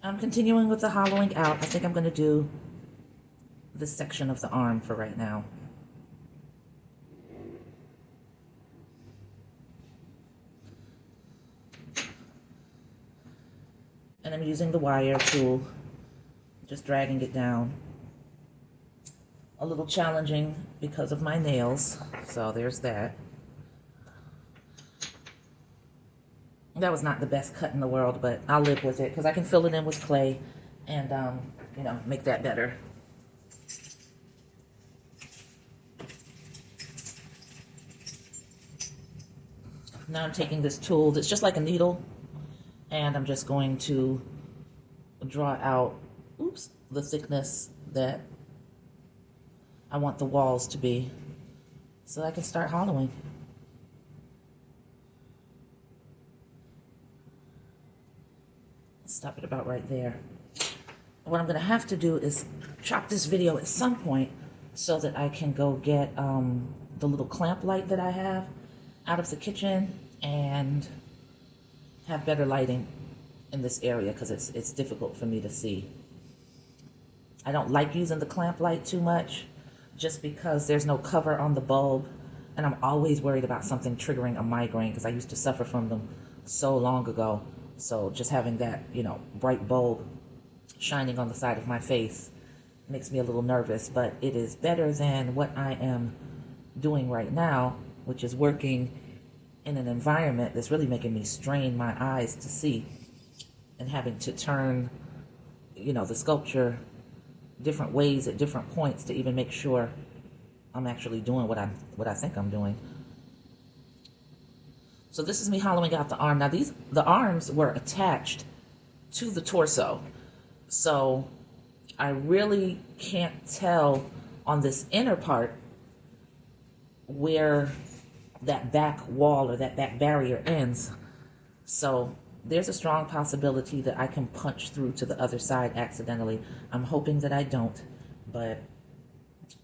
I'm continuing with the hollowing out. I think I'm going to do this section of the arm for right now. And I'm using the wire tool, just dragging it down. A little challenging because of my nails, so there's that. That was not the best cut in the world, but I'll live with it because I can fill it in with clay and, you know, make that better. Now I'm taking this tool that's just like a needle, and I'm just going to draw out, the thickness that I want the walls to be so I can start hollowing. Stop it about right there. What I'm going to have to do is chop this video at some point so that I can go get the little clamp light that I have out of the kitchen and have better lighting in this area because it's difficult for me to see. I don't like using the clamp light too much just because there's no cover on the bulb, and I'm always worried about something triggering a migraine because I used to suffer from them so long ago. So just having that, you know, bright bulb shining on the side of my face makes me a little nervous, but it is better than what I am doing right now, which is working in an environment that's really making me strain my eyes to see and having to turn, you know, the sculpture different ways at different points to even make sure I'm actually doing what I think I'm doing. So this is me hollowing out the arm. Now the arms were attached to the torso. So I really can't tell on this inner part where that back wall or that back barrier ends. So there's a strong possibility that I can punch through to the other side accidentally. I'm hoping that I don't, but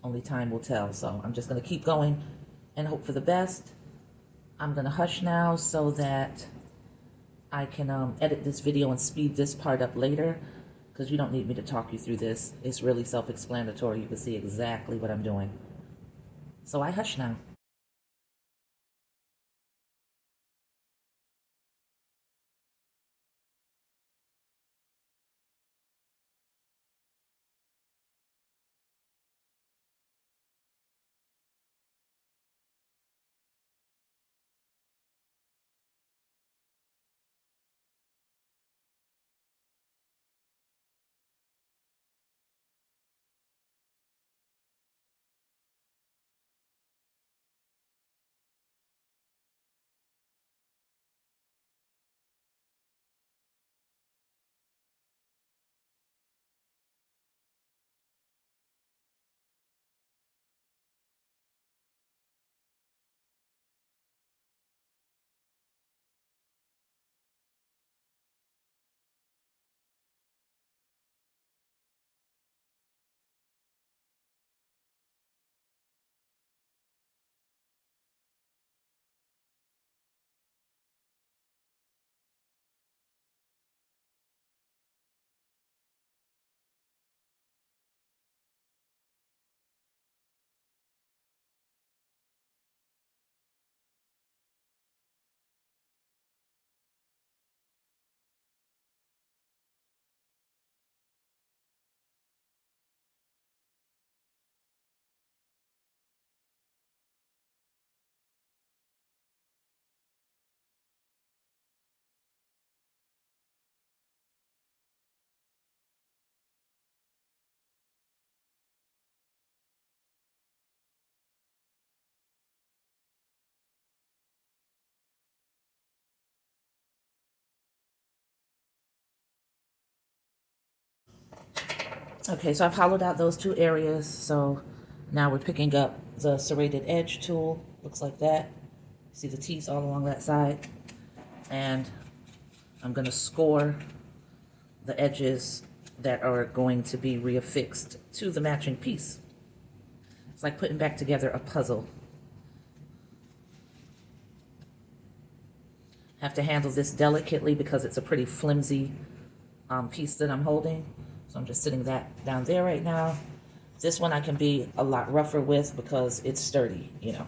only time will tell. So I'm just going to keep going and hope for the best. I'm going to hush now so that I can edit this video and speed this part up later, because you don't need me to talk you through this. It's really self-explanatory. You can see exactly what I'm doing. So I hush now. Okay, so I've hollowed out those two areas. So now we're picking up the serrated edge tool. Looks like that. See the teeth all along that side. And I'm going to score the edges that are going to be reaffixed to the matching piece. It's like putting back together a puzzle. Have to handle this delicately because it's a pretty flimsy piece that I'm holding. So I'm just sitting that down there right now. This one I can be a lot rougher with because it's sturdy, you know.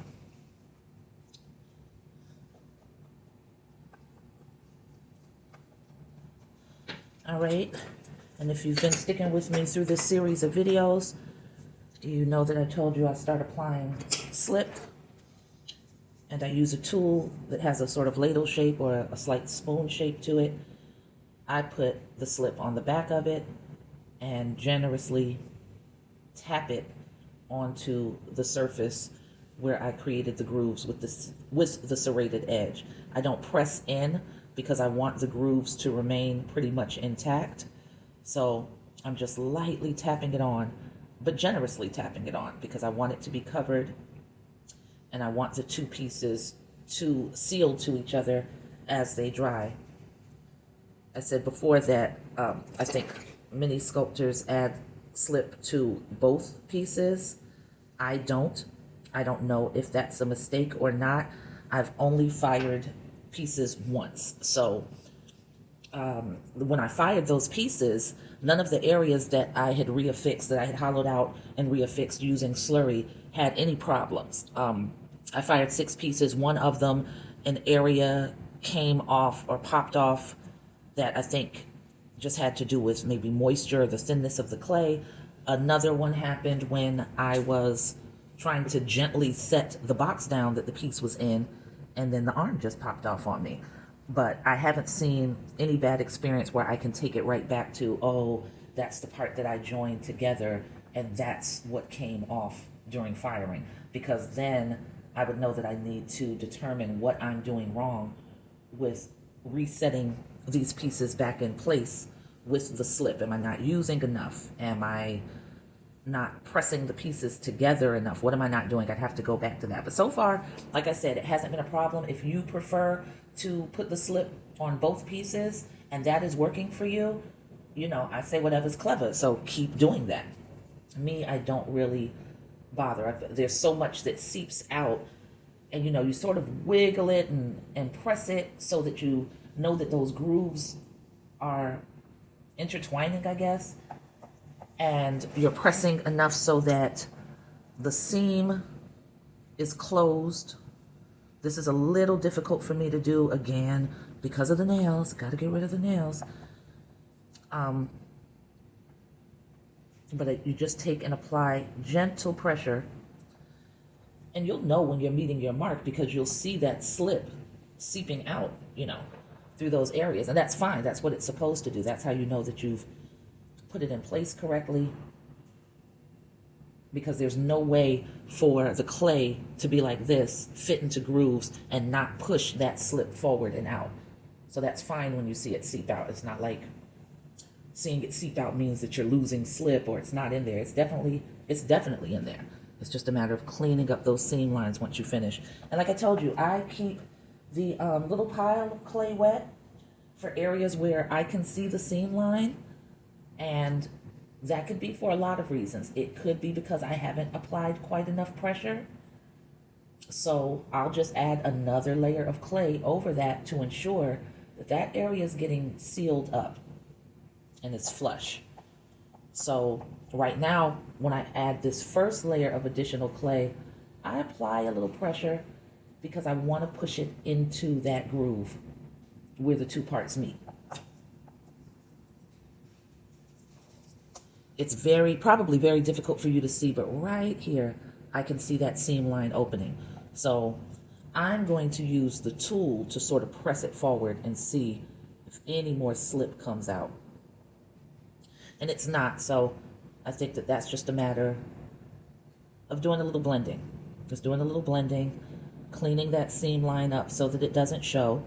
All right, and if you've been sticking with me through this series of videos, you know that I told you I start applying slip, and I use a tool that has a sort of ladle shape or a slight spoon shape to it. I put the slip on the back of it and generously tap it onto the surface where I created the grooves with the serrated edge. I don't press in because I want the grooves to remain pretty much intact. So I'm just lightly tapping it on, but generously tapping it on because I want it to be covered and I want the two pieces to seal to each other as they dry. I said before that I think many sculptors add slip to both pieces. I don't know if that's a mistake or not. I've only fired pieces once. So when I fired those pieces, none of the areas that I had reaffixed, that I had hollowed out and reaffixed using slurry, had any problems. I fired 6 pieces. One of them, an area came off or popped off that I think just had to do with maybe moisture, the thinness of the clay. Another one happened when I was trying to gently set the box down that the piece was in, and then the arm just popped off on me. But I haven't seen any bad experience where I can take it right back to, oh, that's the part that I joined together and that's what came off during firing. Because then I would know that I need to determine what I'm doing wrong with resetting these pieces back in place with the slip. Am I not using enough? Am I not pressing the pieces together enough? What am I not doing? I'd have to go back to that. But so far, like I said, it hasn't been a problem. If you prefer to put the slip on both pieces and that is working for you, you know, I say whatever's clever. So keep doing that. Me, I don't really bother. There's so much that seeps out, and you know, you sort of wiggle it and press it so that you know that those grooves are intertwining, I guess. And you're pressing enough so that the seam is closed. This is a little difficult for me to do, again, because of the nails. Got to get rid of the nails. But you just take and apply gentle pressure, and you'll know when you're meeting your mark because you'll see that slip seeping out, you know, through those areas. And that's fine. That's what it's supposed to do. That's how you know that you've put it in place correctly, because there's no way for the clay to be like this, fit into grooves and not push that slip forward and out. So that's fine when you see it seep out. It's not like seeing it seep out means that you're losing slip or it's not in there. It's definitely in there. It's just a matter of cleaning up those seam lines once you finish. And like I told you, I keep the little pile of clay wet for areas where I can see the seam line. And that could be for a lot of reasons. It could be because I haven't applied quite enough pressure. So I'll just add another layer of clay over that to ensure that that area is getting sealed up and it's flush. So right now, when I add this first layer of additional clay, I apply a little pressure because I want to push it into that groove where the two parts meet. It's probably very difficult for you to see, but right here, I can see that seam line opening. So I'm going to use the tool to sort of press it forward and see if any more slip comes out. And it's not, so I think that that's just a matter of doing a little blending. Just doing a little blending, cleaning that seam line up so that it doesn't show.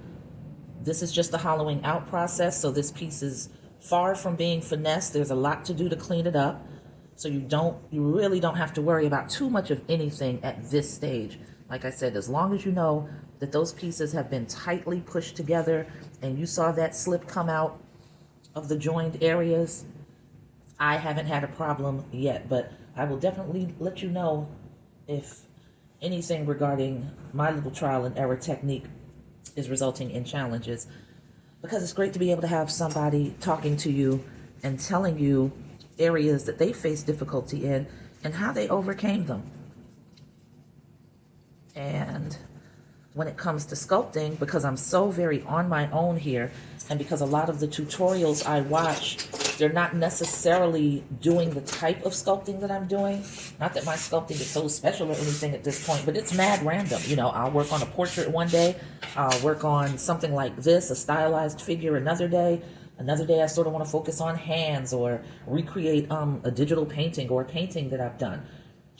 This is just the hollowing out process, so this piece is far from being finessed. There's a lot to do to clean it up. So you really don't have to worry about too much of anything at this stage. Like I said, as long as you know that those pieces have been tightly pushed together and you saw that slip come out of the joined areas, I haven't had a problem yet, but I will definitely let you know if anything regarding my little trial and error technique is resulting in challenges. because it's great to be able to have somebody talking to you and telling you areas that they face difficulty in and how they overcame them. And when it comes to sculpting, because I'm so very on my own here, and because a lot of the tutorials I watch, they're not necessarily doing the type of sculpting that I'm doing. Not that my sculpting is so special or anything at this point, but it's mad random. You know, I'll work on a portrait one day, I'll work on something like this, a stylized figure another day. Another day I sort of want to focus on hands or recreate a digital painting or a painting that I've done.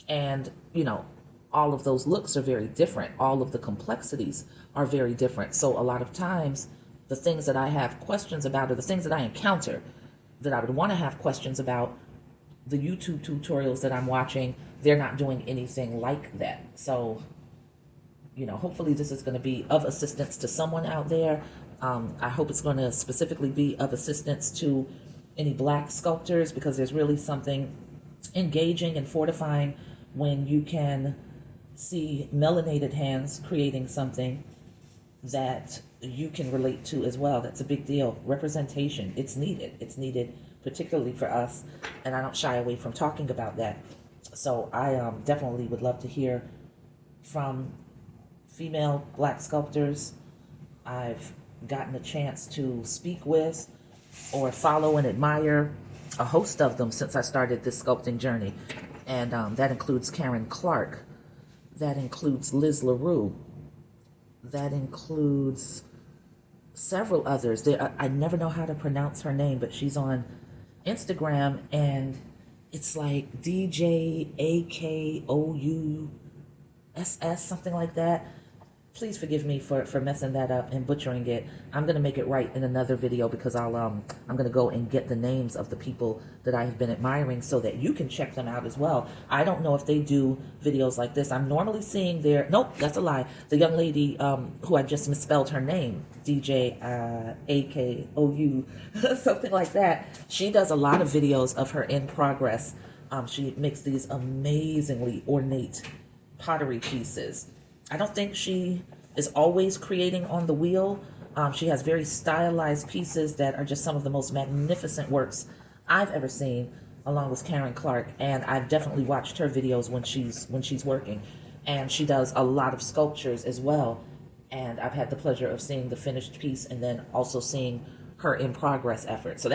And, you know, all of those looks are very different. All of the complexities are very different. So a lot of times, the things that I have questions about, or the things that I encounter that I would want to have questions about, the YouTube tutorials that I'm watching, they're not doing anything like that. So, you know, hopefully this is going to be of assistance to someone out there. I hope it's going to specifically be of assistance to any Black sculptors, because there's really something engaging and fortifying when you can see melanated hands creating something that you can relate to as well. That's a big deal. Representation, it's needed. It's needed particularly for us, and I don't shy away from talking about that. So I definitely would love to hear from female Black sculptors I've gotten a chance to speak with or follow and admire. A host of them since I started this sculpting journey, and that includes Karen Clark, that includes Liz LaRue, that includes several others. I never know how to pronounce her name, but she's on Instagram, and it's like DJAKOUSS, something like that. Please forgive me for messing that up and butchering it. I'm going to make it right in another video, because I'm going to go and get the names of the people that I have been admiring so that you can check them out as well. I don't know if they do videos like this. I'm normally seeing their, nope, that's a lie. The young lady who I just misspelled her name, DJ AKOU, something like that. She does a lot of videos of her in progress. She makes these amazingly ornate pottery pieces. I don't think she is always creating on the wheel. She has very stylized pieces that are just some of the most magnificent works I've ever seen, along with Karen Clark. And I've definitely watched her videos when she's working. And she does a lot of sculptures as well. And I've had the pleasure of seeing the finished piece and then also seeing her in progress effort. So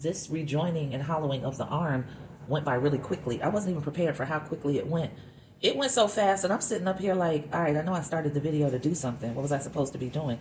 this rejoining and hollowing of the arm went by really quickly. I wasn't even prepared for how quickly it went. It went so fast, and I'm sitting up here like, all right, I know I started the video to do something. What was I supposed to be doing?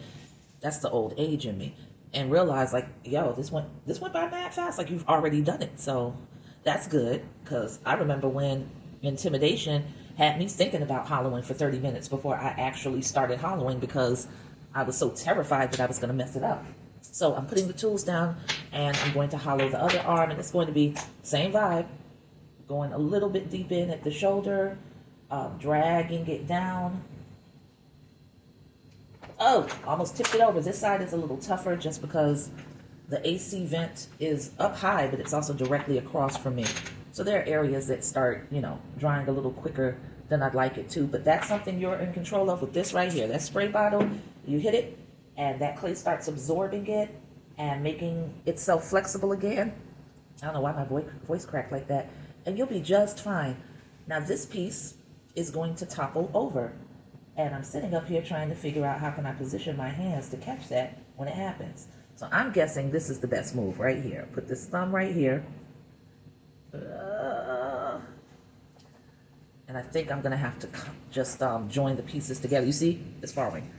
That's the old age in me. And realize, like, yo, this went by mad fast. Like, you've already done it. So that's good, because I remember when intimidation had me thinking about hollowing for 30 minutes before I actually started hollowing, because I was so terrified that I was going to mess it up. So I'm putting the tools down, and I'm going to hollow the other arm, and it's going to be same vibe, going a little bit deep in at the shoulder, dragging it down. Oh, almost tipped it over. This side is a little tougher just because the AC vent is up high, but it's also directly across from me. So there are areas that start, you know, drying a little quicker than I'd like it to, but that's something you're in control of with this right here. That spray bottle, you hit it, and that clay starts absorbing it and making itself flexible again. I don't know why my voice cracked like that. And you'll be just fine. Now this piece is going to topple over. And I'm sitting up here trying to figure out how can I position my hands to catch that when it happens. So I'm guessing this is the best move right here. Put this thumb right here. And I think I'm going to have to just join the pieces together. You see? It's following.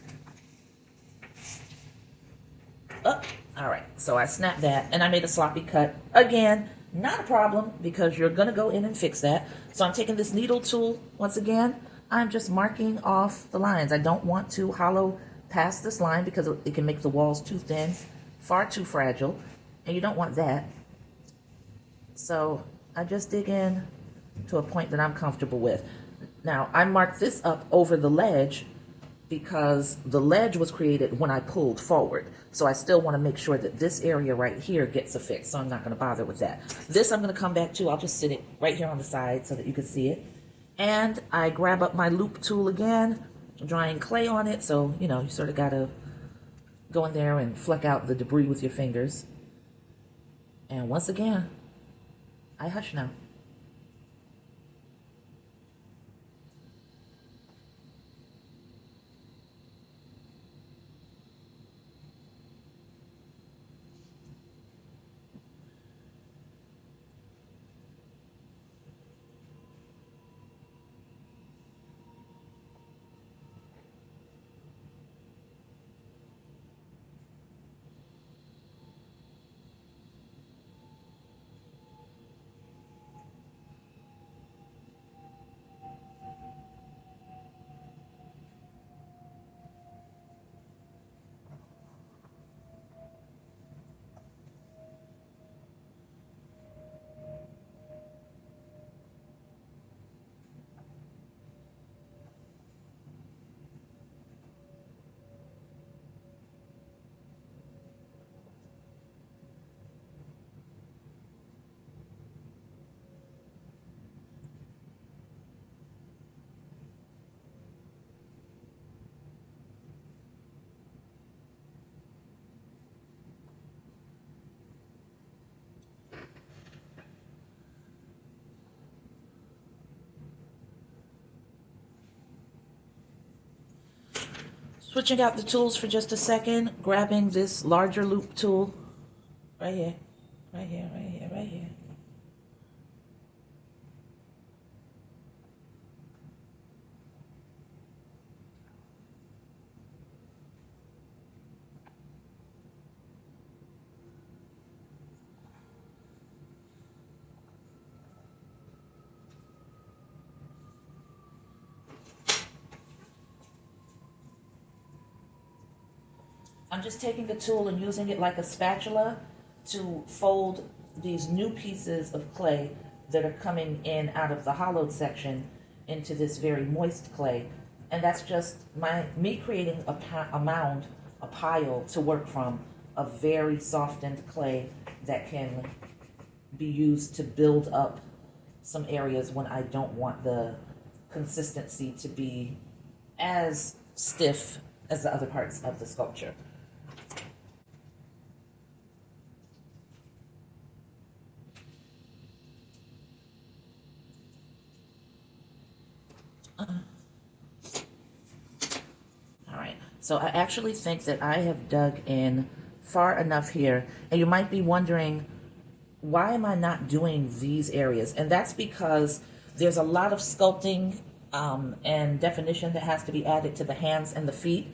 All right. So I snapped that and I made a sloppy cut. Again, not a problem, because you're going to go in and fix that. So I'm taking this needle tool once again. I'm just marking off the lines. I don't want to hollow past this line because it can make the walls too thin, far too fragile, and you don't want that. So I just dig in to a point that I'm comfortable with. Now, I marked this up over the ledge because the ledge was created when I pulled forward. So I still want to make sure that this area right here gets affixed, so I'm not going to bother with that. This I'm going to come back to. I'll just sit it right here on the side so that you can see it. And I grab up my loop tool again, drying clay on it, so, you know, you sort of got to go in there and fleck out the debris with your fingers. And once again, I hush now. Switching out the tools for just a second, grabbing this larger loop tool right here, right here, right here, right here. I'm just taking the tool and using it like a spatula to fold these new pieces of clay that are coming in out of the hollowed section into this very moist clay. And that's just me creating a mound, a pile to work from of very softened clay that can be used to build up some areas when I don't want the consistency to be as stiff as the other parts of the sculpture. All right, so I actually think that I have dug in far enough here, and you might be wondering, why am I not doing these areas? And that's because there's a lot of sculpting and definition that has to be added to the hands and the feet,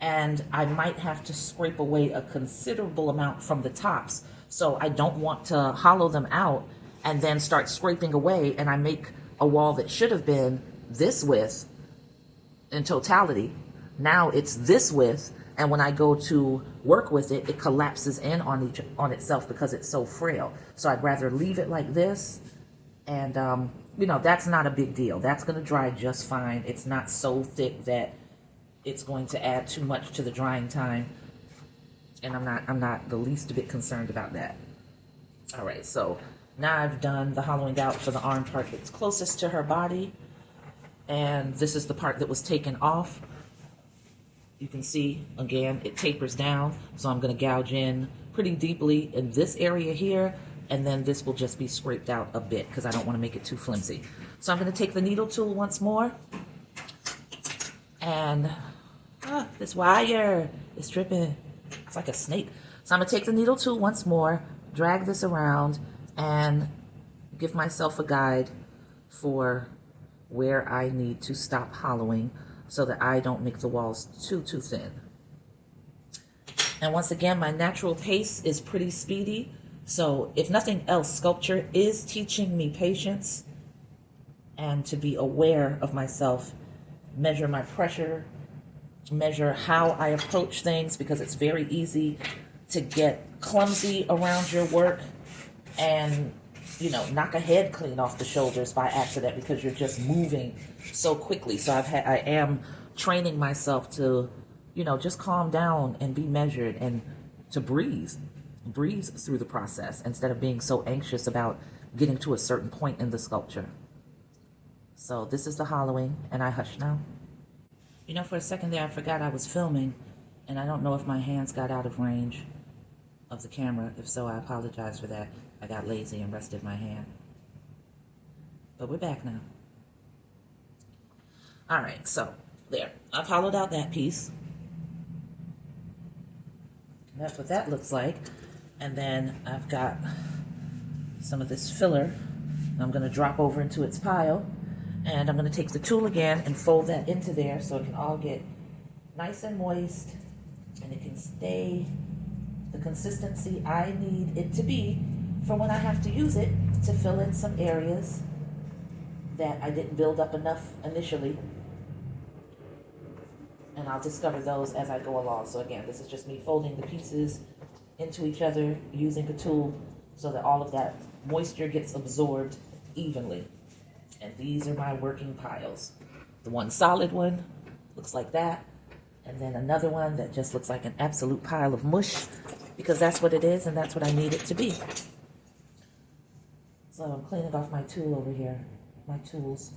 and I might have to scrape away a considerable amount from the tops. So I don't want to hollow them out and then start scraping away, and I make a wall that should have been this width in totality. Now it's this width, and when I go to work with it, it collapses in on itself because it's so frail. So I'd rather leave it like this, and you know, that's not a big deal. That's going to dry just fine. It's not so thick that it's going to add too much to the drying time, and I'm not the least bit concerned about that. All right, so now I've done the hollowing out for the arm part that's closest to her body, and this is the part that was taken off. You can see, again, it tapers down, so I'm going to gouge in pretty deeply in this area here, and then this will just be scraped out a bit because I don't want to make it too flimsy. So I'm going to take the needle tool once more, and this wire is tripping. It's like a snake. So I'm going to take the needle tool once more, drag this around, and give myself a guide for where I need to stop hollowing so that I don't make the walls too thin. And once again, my natural pace is pretty speedy. So if nothing else, sculpture is teaching me patience and to be aware of myself, measure my pressure, measure how I approach things, because it's very easy to get clumsy around your work and, you know, knock a head clean off the shoulders by accident because you're just moving so quickly. So I am training myself to, you know, just calm down and be measured and to breathe through the process instead of being so anxious about getting to a certain point in the sculpture. So this is the hollowing, and I hush now. You know, for a second there, I forgot I was filming, And I don't know if my hands got out of range of the camera. If so, I apologize for that. I got lazy and rested my hand. But we're back now. All right, so there. I've hollowed out that piece. That's what that looks like. And then I've got some of this filler I'm going to drop over into its pile. And I'm going to take the tool again and fold that into there so it can all get nice and moist and it can stay the consistency I need it to be for when I have to use it to fill in some areas that I didn't build up enough initially. And I'll discover those as I go along. So again, this is just me folding the pieces into each other using a tool so that all of that moisture gets absorbed evenly. And these are my working piles. The one solid one looks like that. And then another one that just looks like an absolute pile of mush, because that's what it is and that's what I need it to be. So I'm cleaning off my tool over here, my tools.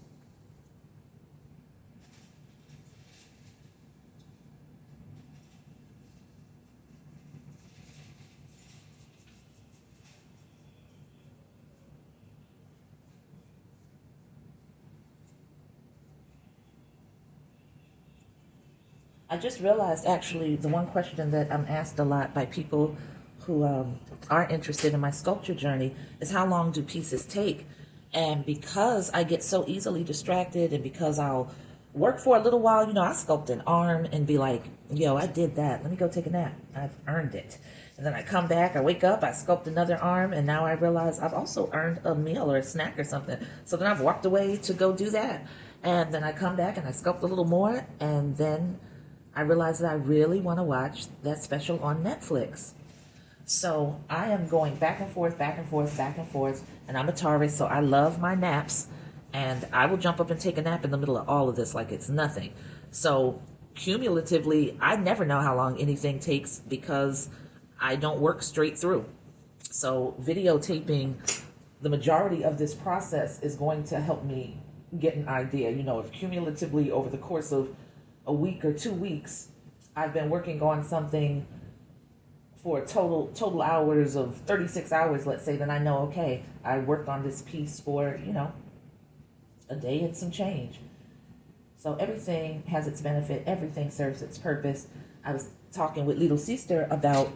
I just realized, actually, the one question that I'm asked a lot by people who are interested in my sculpture journey is how long do pieces take? And because I get so easily distracted and because I'll work for a little while, you know, I sculpt an arm and be like, yo, I did that. Let me go take a nap. I've earned it. And then I come back, I wake up, I sculpt another arm, and now I realize I've also earned a meal or a snack or something. So then I've walked away to go do that. And then I come back and I sculpt a little more, and then I realized that I really want to watch that special on Netflix. So I am going back and forth, back and forth, back and forth. And I'm a Taurus, so I love my naps. And I will jump up and take a nap in the middle of all of this like it's nothing. So cumulatively, I never know how long anything takes because I don't work straight through. So videotaping the majority of this process is going to help me get an idea, you know, if cumulatively over the course of a week or 2 weeks, I've been working on something for total hours of 36 hours, let's say, then I know, okay, I worked on this piece for, you know, a day and some change. So everything has its benefit. Everything serves its purpose. I was talking with Little Sister about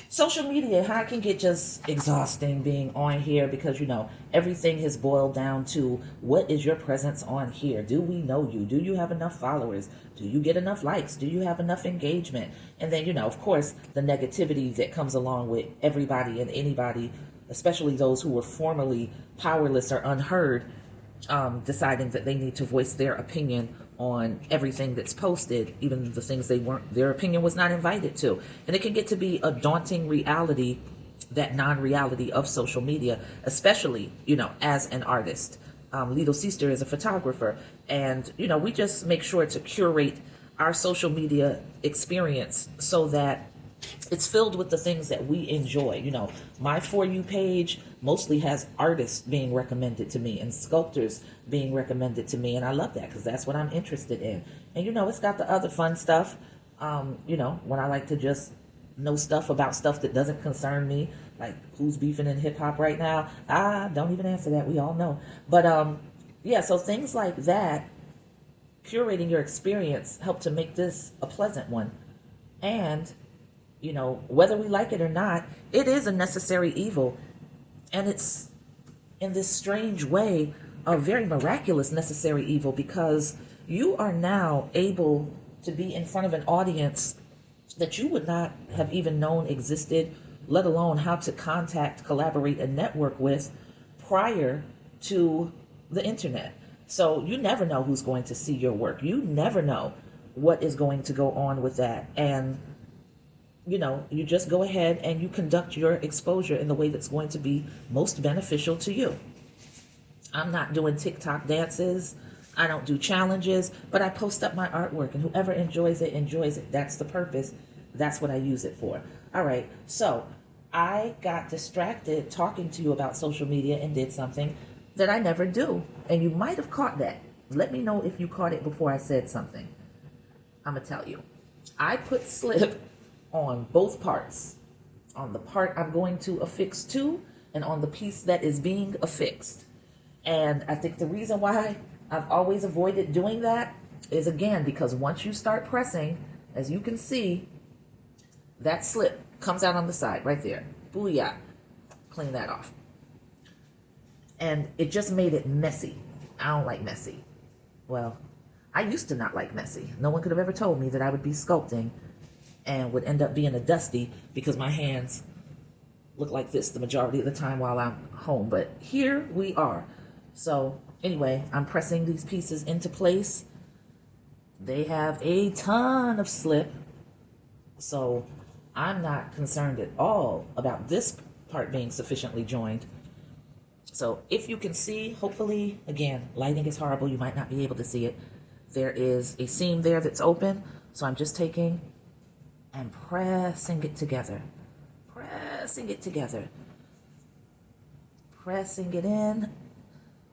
social media, how it can get just exhausting being on here because, you know, everything has boiled down to what is your presence on here? Do we know you? Do you have enough followers? Do you get enough likes? Do you have enough engagement? And then, you know, of course, the negativity that comes along with everybody and anybody, especially those who were formerly powerless or unheard, deciding that they need to voice their opinion on everything that's posted, even the things their opinion was not invited to. And it can get to be a daunting reality, that non-reality of social media, especially, you know, as an artist. Little Sister is a photographer, and, you know, we just make sure to curate our social media experience so that it's filled with the things that we enjoy. You know, my For You page mostly has artists being recommended to me and sculptors being recommended to me. And I love that because that's what I'm interested in. And, you know, it's got the other fun stuff, you know, when I like to just know stuff about stuff that doesn't concern me, like who's beefing in hip hop right now. Don't even answer that. We all know. But, yeah, so things like that, curating your experience help to make this a pleasant one. And, you know, whether we like it or not, it is a necessary evil. And it's, in this strange way, a very miraculous necessary evil, because you are now able to be in front of an audience that you would not have even known existed, let alone how to contact, collaborate, and network with prior to the internet. So you never know who's going to see your work. You never know what is going to go on with that. And you know, you just go ahead and you conduct your exposure in the way that's going to be most beneficial to you. I'm not doing TikTok dances. I don't do challenges, but I post up my artwork, and whoever enjoys it, enjoys it. That's the purpose. That's what I use it for. All right. So I got distracted talking to you about social media and did something that I never do. And you might have caught that. Let me know if you caught it before I said something. I'm going to tell you. I put slip on both parts, on the part I'm going to affix to and on the piece that is being affixed. And I think the reason why I've always avoided doing that is, again, because once you start pressing, as you can see, that slip comes out on the side right there. Booyah. Clean that off. And it just made it messy. I don't like messy. Well, I used to not like messy. No one could have ever told me that I would be sculpting and would end up being a dusty because my hands look like this the majority of the time while I'm home. But here we are. So anyway, I'm pressing these pieces into place. They have a ton of slip, so I'm not concerned at all about this part being sufficiently joined. So if you can see, hopefully, again, lighting is horrible, you might not be able to see it. There is a seam there that's open, so I'm just taking and pressing it together. Pressing it together. Pressing it in,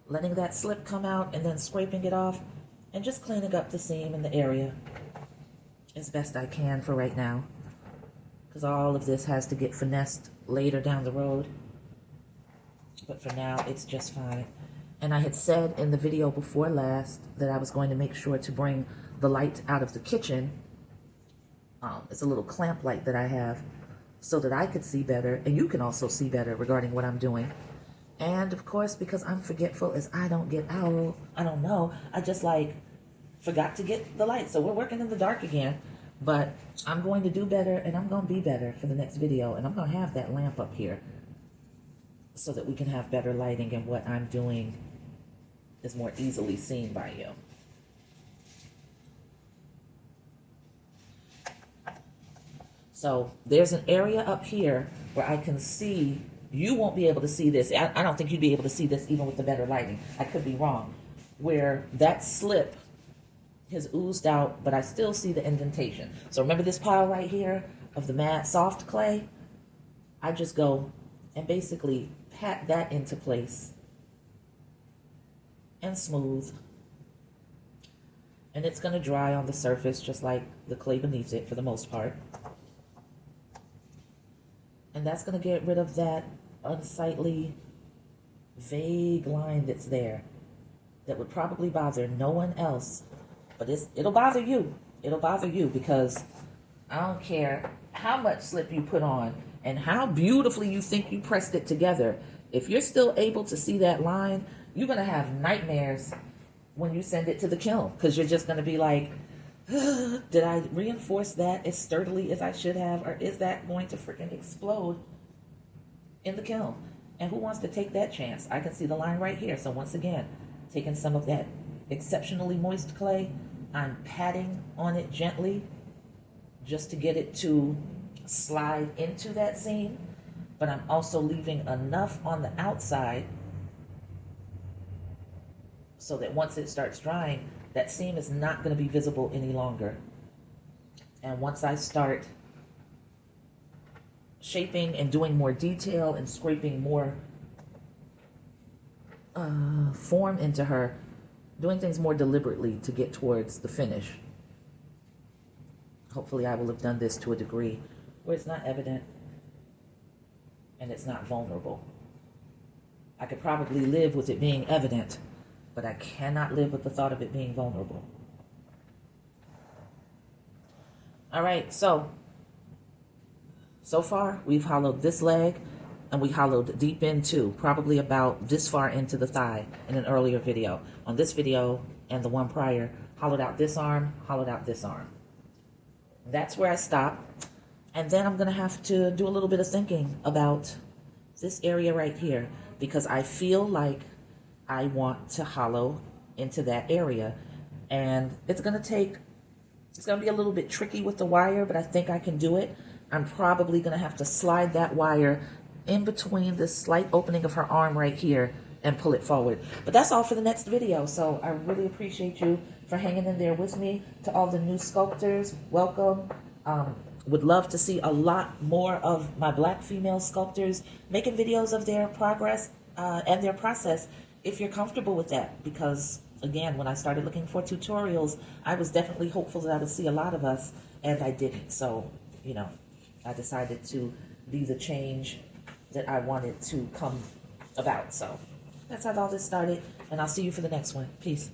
letting that slip come out, and then scraping it off, and just cleaning up the seam in the area as best I can for right now. Because all of this has to get finessed later down the road. But for now, it's just fine. And I had said in the video before last that I was going to make sure to bring the light out of the kitchen. It's a little clamp light that I have so that I could see better, and you can also see better regarding what I'm doing. And of course, because I'm forgetful as I don't get owl, I don't know, I just forgot to get the light. So we're working in the dark again, but I'm going to do better, and I'm going to be better for the next video, and I'm going to have that lamp up here so that we can have better lighting and what I'm doing is more easily seen by you. So there's an area up here where I can see. You won't be able to see this. I don't think you'd be able to see this even with the better lighting. I could be wrong. Where that slip has oozed out, but I still see the indentation. So remember this pile right here of the matte soft clay? I just go and basically pat that into place and smooth. And it's going to dry on the surface just like the clay beneath it for the most part. And that's going to get rid of that unsightly, vague line that's there that would probably bother no one else. But it'll bother you. It'll bother you because I don't care how much slip you put on and how beautifully you think you pressed it together. If you're still able to see that line, you're going to have nightmares when you send it to the kiln because you're just going to be like, did I reinforce that as sturdily as I should have, or is that going to freaking explode in the kiln? And who wants to take that chance? I can see the line right here. So once again, taking some of that exceptionally moist clay, I'm patting on it gently just to get it to slide into that seam, but I'm also leaving enough on the outside so that once it starts drying, that seam is not going to be visible any longer. And once I start shaping and doing more detail and scraping more form into her, doing things more deliberately to get towards the finish, hopefully I will have done this to a degree where it's not evident and it's not vulnerable. I could probably live with it being evident, but I cannot live with the thought of it being vulnerable. All right, so far we've hollowed this leg, and we hollowed deep into, probably about this far into the thigh in an earlier video. On this video and the one prior, hollowed out this arm, hollowed out this arm. That's where I stop. And then I'm going to have to do a little bit of thinking about this area right here, because I feel like I want to hollow into that area. And it's going to be a little bit tricky with the wire, but I think I can do it. I'm probably going to have to slide that wire in between this slight opening of her arm right here and pull it forward. But that's all for the next video. So I really appreciate you for hanging in there with me. To all the new sculptors, welcome. Would love to see a lot more of my Black female sculptors making videos of their progress and their process if you're comfortable with that, because again, when I started looking for tutorials, I was definitely hopeful that I would see a lot of us, and I didn't. So, you know, I decided to be the change that I wanted to come about. So that's how all this started, and I'll see you for the next one. Peace.